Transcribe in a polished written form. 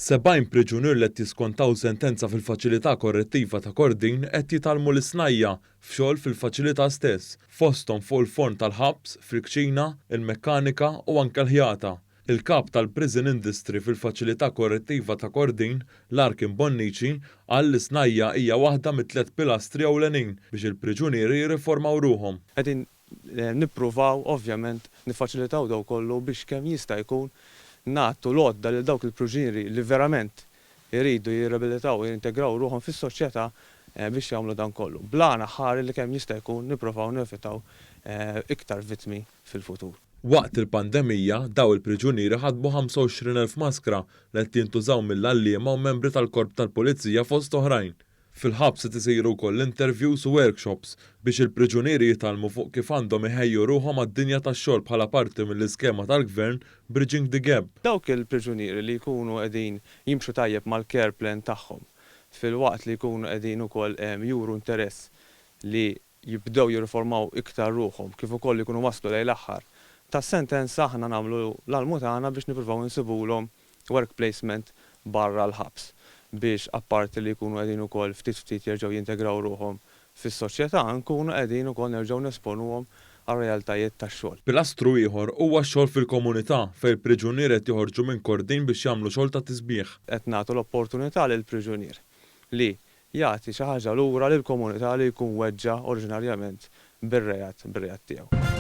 70 priġunier li qed jiskontaw sentenza fil-faċilità korrettiva ta' Kordin qed jitalmu l-isnajja f'xogħol fil-faċilità stess, fosthom fuq il-forn tal-ħabs, fil-kċina, il-mekkanika u anke l-ħjata. Il-kap tal-Prison Industry fil-faċilità korrettiva ta' Kordin, Larkin Bonnici, qal l-isnajja hija waħda mit-tliet pilastri ewlenin biex il-priġunieri jirriformaw ruhom. Qegħdin nippruvaw ovvjament niffaċilitaw daw kollu biex kemm jista' jkun nagħtu lodda lil dawk il-priġunieri li verament iridu jirrabilitaw u jintegraw ruħhom fis-soċjetà biex jagħmlu dan kollu. Blana ħari li kemm jista' jkun nippruvaw nevitaw iktar vittmi fil-futur. Waqt il-pandemija, daw il-priġunieri ħadbu 25,000 maskra li qed jintużaw mill-għalliema u membri tal-Korp tal-Pulizija fost oħrajn. Fil-ħabs qed isiru wkoll interviews u workshops biex il-priġunieri jitalmu fuq kif għandhom iħejju ruħhom għad-dinja tax-xogħol bħala parti mill-iskema tal-Gvern Bridging the Gap. Dawk il-priġunieri li jkunu qegħdin jimxu tajjeb mal-care plan tagħhom fil-waqt li jkunu qegħdin ukoll juru interess li jibdew jirriformaw iktar ruħhom kif ukoll jkunu waslu lejn l-aħħar tas-sentenza aħna nagħmlu l-almu tagħna biex nippruvaw insibulhom work placement barra l-ħabs biex apparti li jkunu qegħdin ukoll ftit jerġgħu jintegraw ruhom fis-soċjetà nkunu qegħdin ukoll nerġgħu nesponuhom għar-realtajiet tax-xogħol. Pilastru ieħor huwa x-xogħol fil-komunità fejn il-priġunier qed joħorġu minn Kordin biex jagħmlu xogħol ta' tisbieħ. Qed nagħtu l-opportunità lill-priġunier li jagħti xi ħaġa lura lill-komunità li jkun weġġa oriġinarjament bir-reat tiegħu.